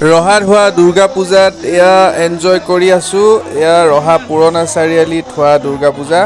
ৰহাত হোৱা দুৰ্গা পূজাত এয়া এনজয় কৰি আছোঁ। এয়া ৰহা পুৰণা চাৰিআলিত হোৱা দুৰ্গা পূজা।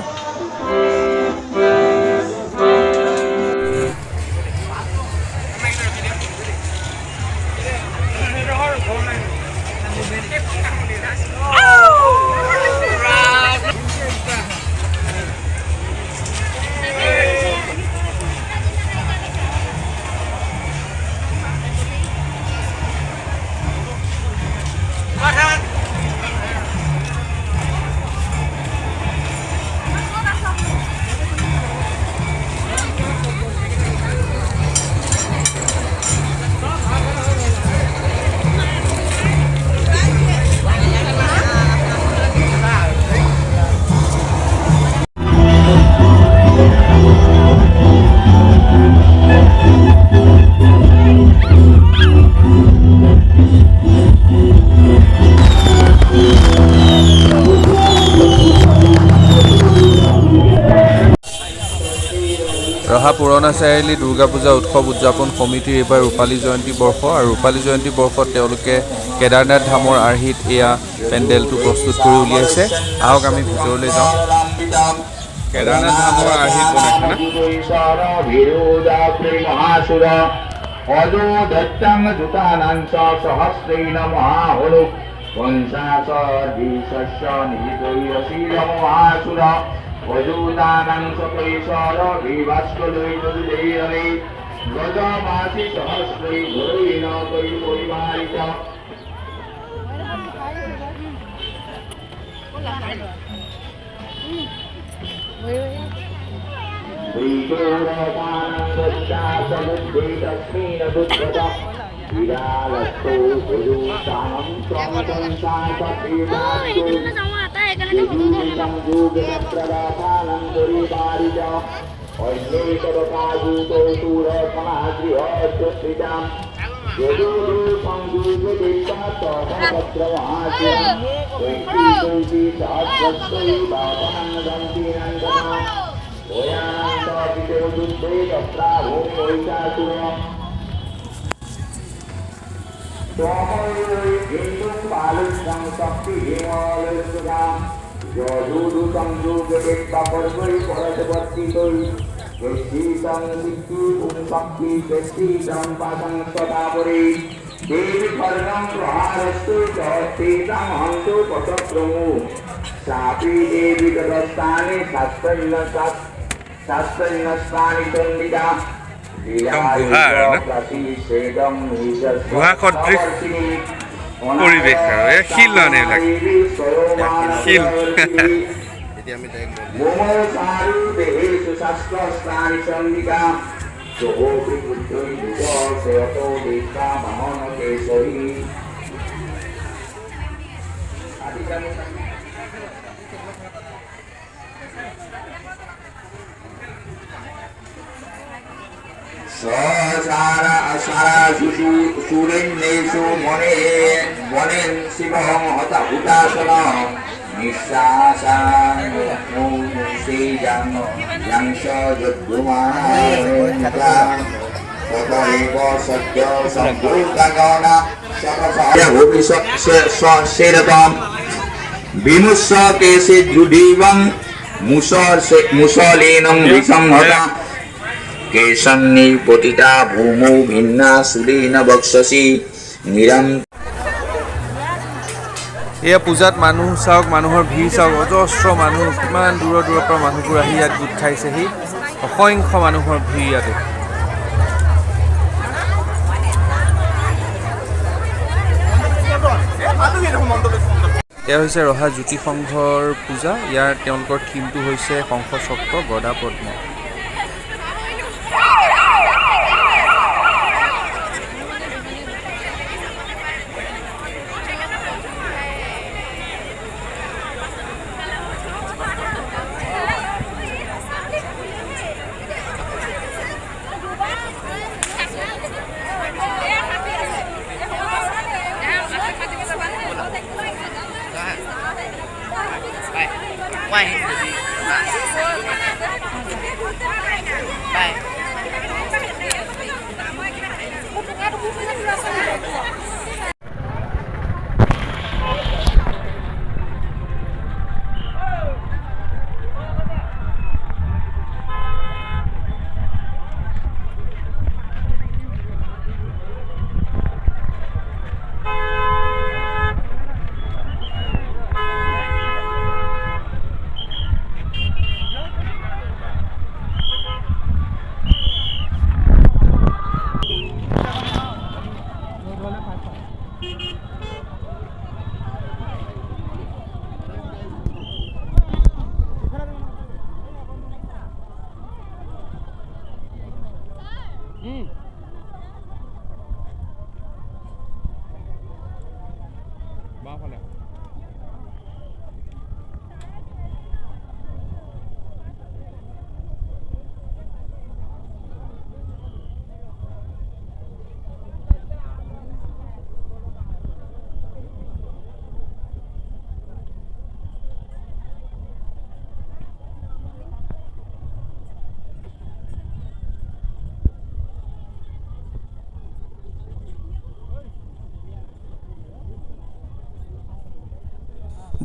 ৰহা পুৰণা চাৰিআলি দুৰ্গা পূজা উৎসৱ উদযাপন সমিতিৰ এইবাৰ ৰূপালী জয়ন্তী বৰ্ষ আৰু ৰূপালী জয়ন্তী বৰ্ষত তেওঁলোকে কেদাৰনাথ ধামৰ আৰ্হিত এয়া পেণ্ডেলটো প্ৰস্তুত কৰি উলিয়াইছে। আহক আমি ভিতৰলৈ যাওঁ। কেদাৰনাথ ধামৰ আৰ্হিত বনাইছে। वजूतानं सपैशर विवास्कलैर्दुलेरने गजमासि सहस्रै घोरेण कै परिवारित वैदूरकानन्दस्यासमुद्भेदस्मिन् दुर्गत विरालस्तो वजूतानं त्वमकंसासपीडास्तु Jodoh sanggup gedek bakar beri pada seperti itu. Kesi sang siki unsakti kesi sang pasang sota beri. Dewi karnam praharastu jati sang hantu kotak promu. Sapi dewi kedostani sastrina stani tundida. Buha kodrik পৰিৱেশ আৰু এই শিল ন এইবিলাক শিল Sara asara susu surin nesu monen sibahong hota hutasana nisasa musi yang sejudumana Kotoribo sadyo sampurkagona Sakasaya humisok sedatam Bimusa kese judivang musolinong visam hota Kesanni potita bhumu bhinna sulina bakshasi niram এয়া পূজাত মানুহ চাওক মানুহৰ ভিৰ চাওক অজস্ৰ মানুহ কিমান দূৰৰ পৰা মানুহবোৰ আহি ইয়াত গোট খাইছেহি অসংখ্য মানুহৰ ভিৰ ইয়াতে এয়া হৈছে ৰহা জ্যোতি সংঘৰ পূজা ইয়াৰ তেওঁলোকৰ থিমটো হৈছে শংখ চক্ৰ গদা পদ্ম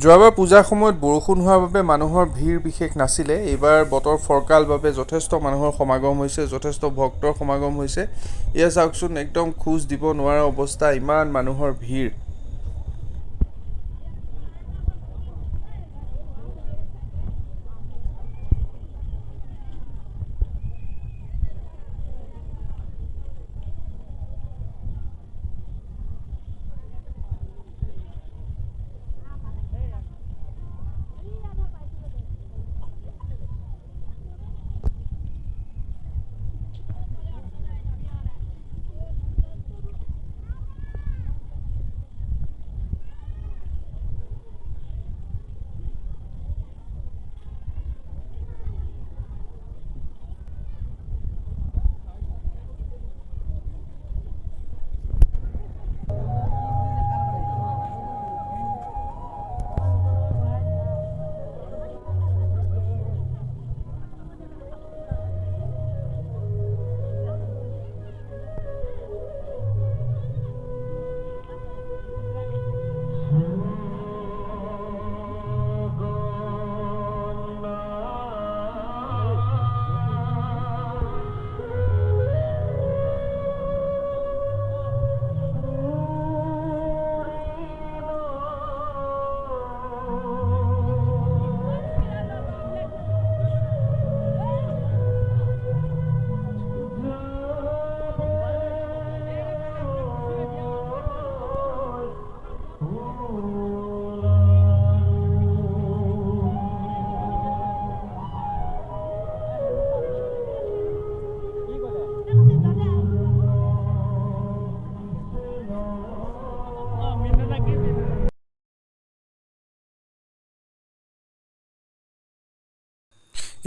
যোৱাবাৰ পূজাৰ সময়ত বৰষুণ হোৱাৰ বাবে মানুহৰ ভিৰ বিশেষ নাছিলে। এইবাৰ বতৰ ফৰকাল বাবে যথেষ্ট মানুহৰ সমাগম হৈছে, যথেষ্ট ভক্তৰ সমাগম হৈছে। এয়া চাওকচোন, একদম খোজ দিব নোৱাৰা অৱস্থা, ইমান মানুহৰ ভিৰ।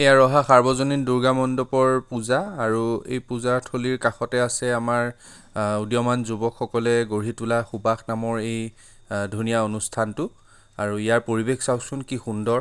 এয়া ৰহা সাৰ্বজনীন দুৰ্গা মণ্ডপৰ পূজা, আৰু এই পূজাথলীৰ কাষতে আছে আমাৰ উদীয়মান যুৱকসকলে গঢ়ি তোলা সুবাস নামৰ এই ধুনীয়া অনুষ্ঠানটো। আৰু ইয়াৰ পৰিৱেশ চাওকচোন, কি সুন্দৰ।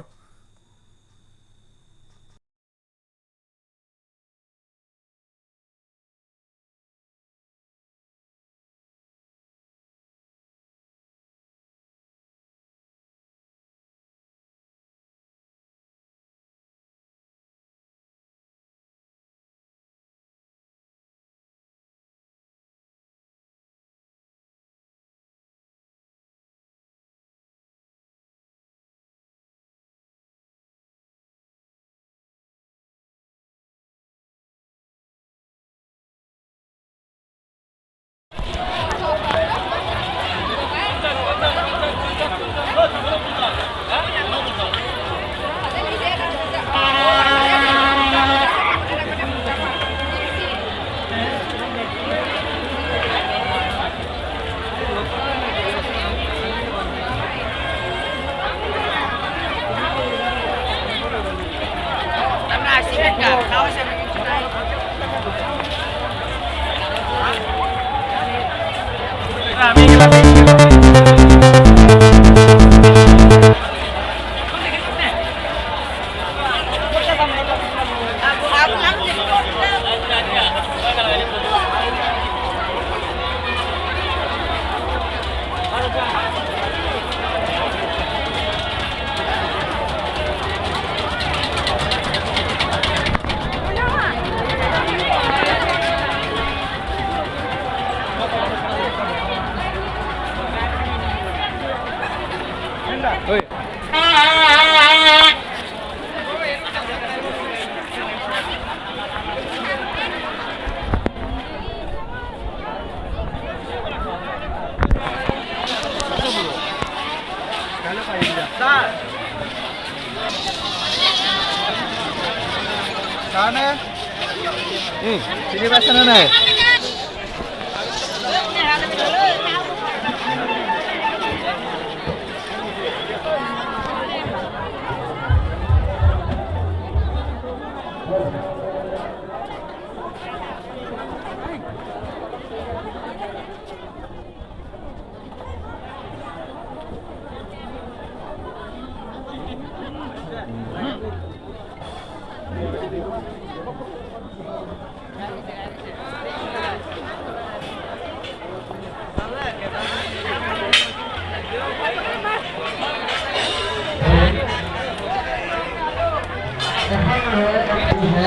চিনি পাইছেনে নাই?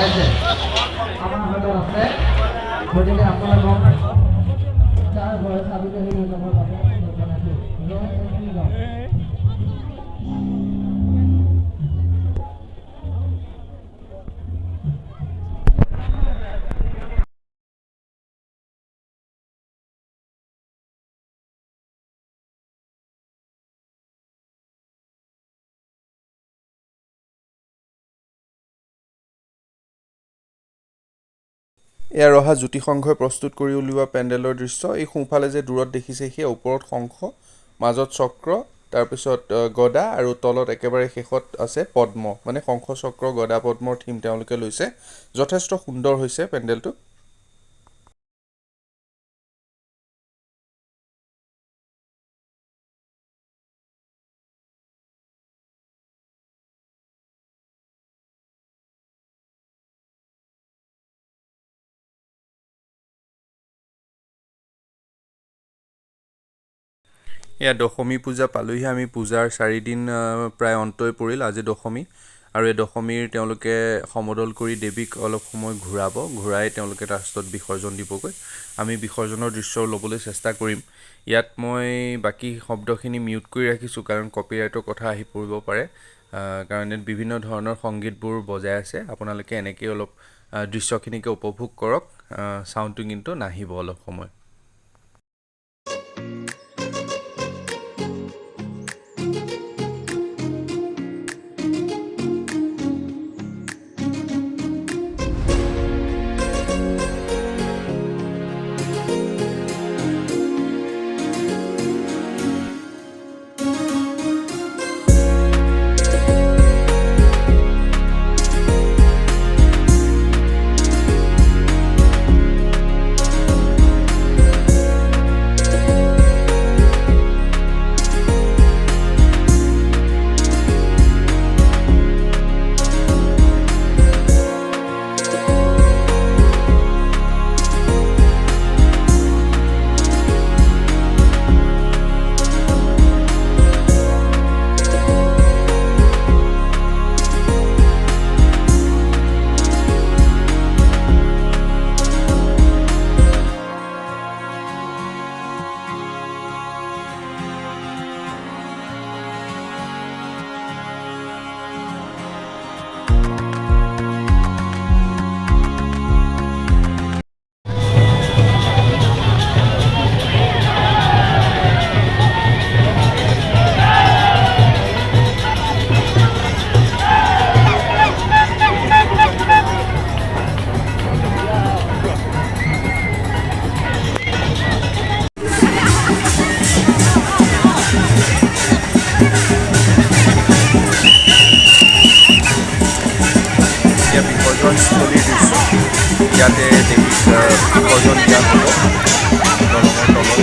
আছে আমাৰ হাতত আছে গতিকে আপোনালোকক তাৰ ঘৰ চাবিতে লৈ যাব বাবে জনাইছোঁ এয়া ৰহা জ্যোতি সংঘই প্ৰস্তুত কৰি উলিওৱা পেণ্ডেলৰ দৃশ্য। এই সোঁফালে যে দূৰত দেখিছে সেয়া ওপৰত শংখ, মাজত চক্ৰ, তাৰপিছত গদা আৰু তলত একেবাৰে শেষত আছে পদ্ম, মানে শংখ চক্ৰ গদা পদ্মৰ থিম তেওঁলোকে লৈছে। যথেষ্ট সুন্দৰ হৈছে পেণ্ডেলটো। এয়া দশমী পূজা পালোহি। আমি পূজাৰ 4 দিন প্ৰায় অন্তই পৰিল। আজি দশমী আৰু এই দশমীৰ তেওঁলোকে সমদল কৰি দেৱীক অলপ সময় ঘূৰাই তেওঁলোকে লাষ্টত বিসৰ্জন দিবগৈ। আমি বিসৰ্জনৰ দৃশ্য ল'বলৈ চেষ্টা কৰিম। ইয়াত মই বাকী শব্দখিনি মিউট কৰি ৰাখিছোঁ কাৰণ কপিৰাইটৰ কথা আহি পৰিব পাৰে, কাৰণ ইয়াত বিভিন্ন ধৰণৰ সংগীতবোৰ বজাই আছে। আপোনালোকে এনেকৈ অলপ দৃশ্যখিনিকে উপভোগ কৰক। চাউণ্ডটো কিন্তু নাহিব অলপ সময়। বিসৰ্জনস্থলীৰ দৃশ্য। ইয়াতে দেৱীক বিসৰ্জন দিয়া হ'ব দলঙৰ তলত।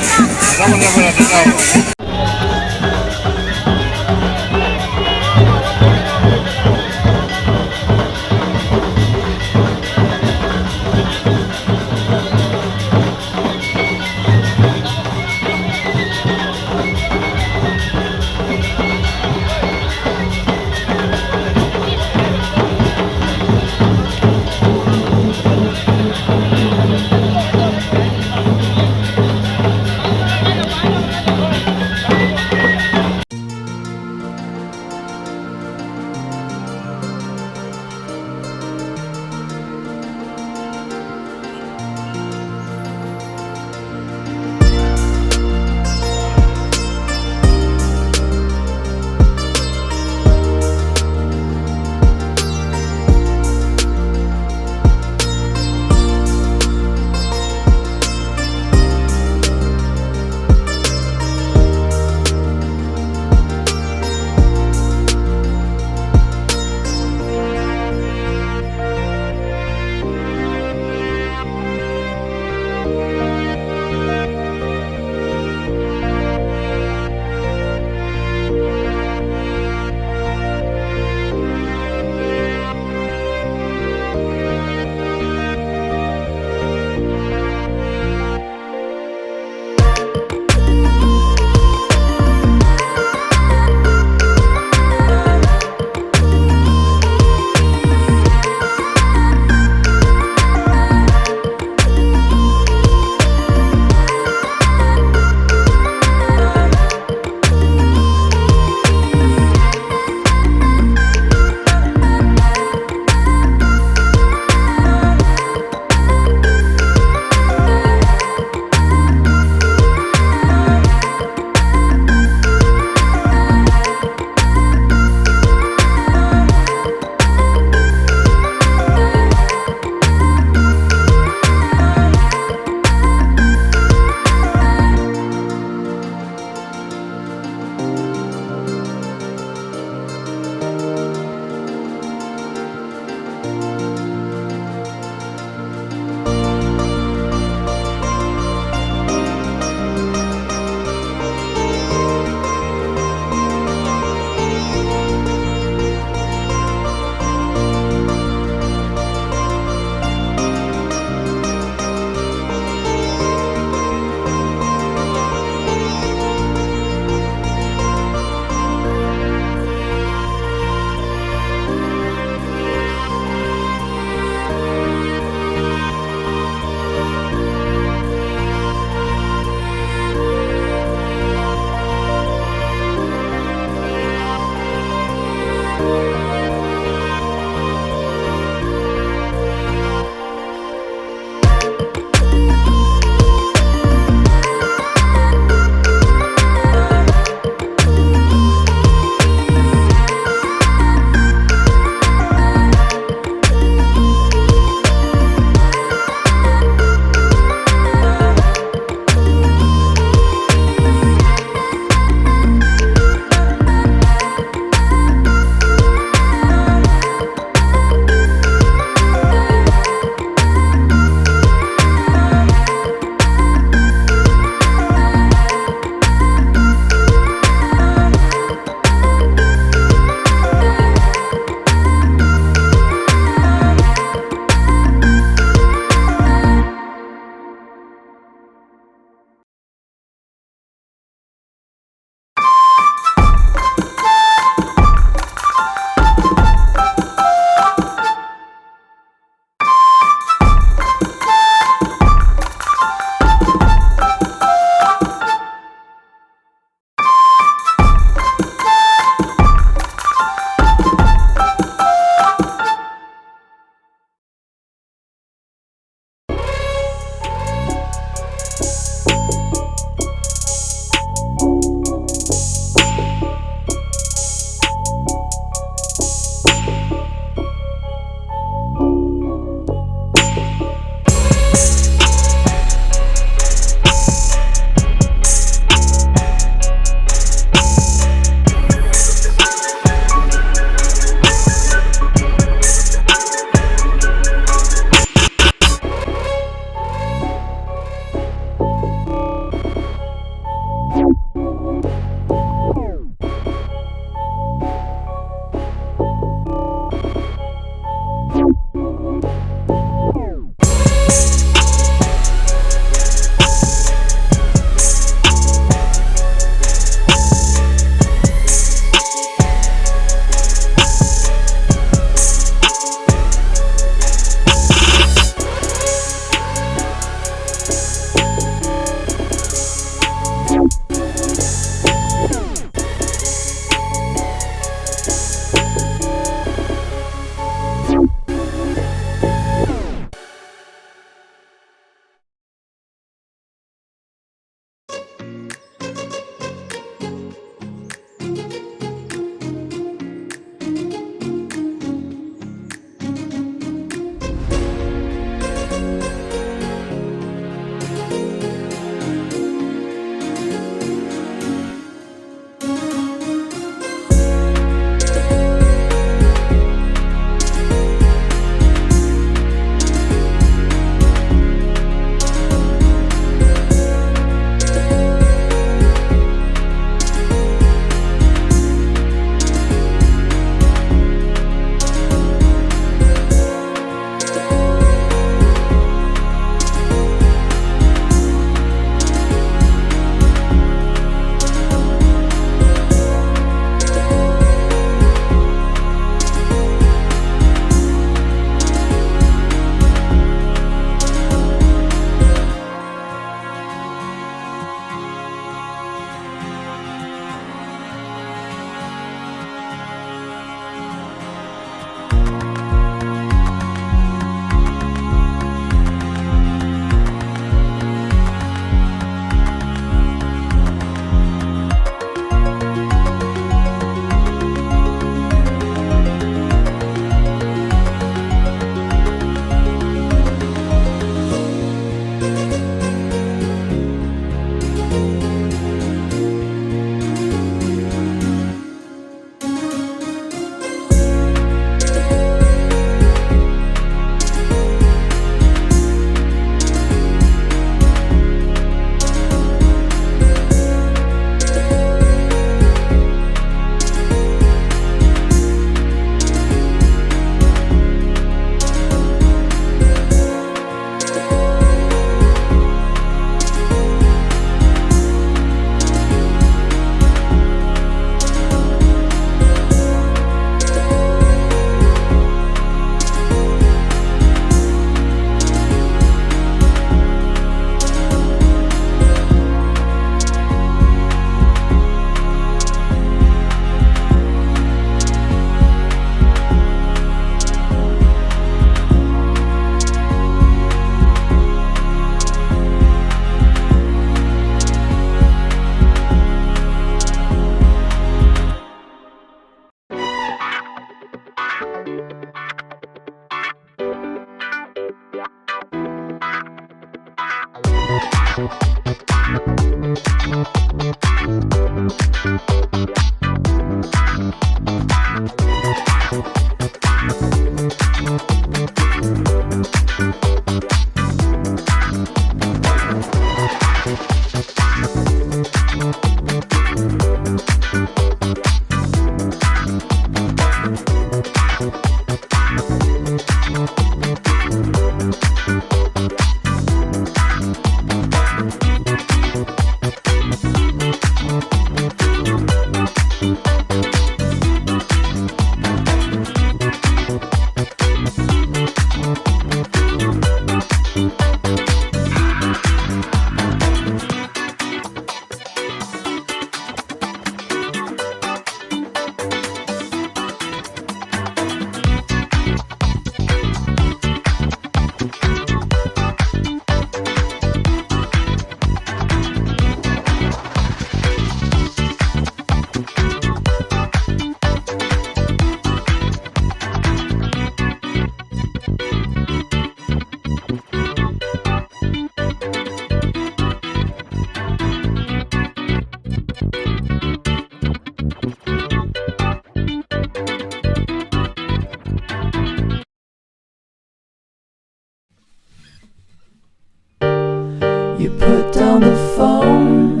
You put down the phone,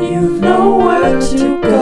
you've nowhere to go.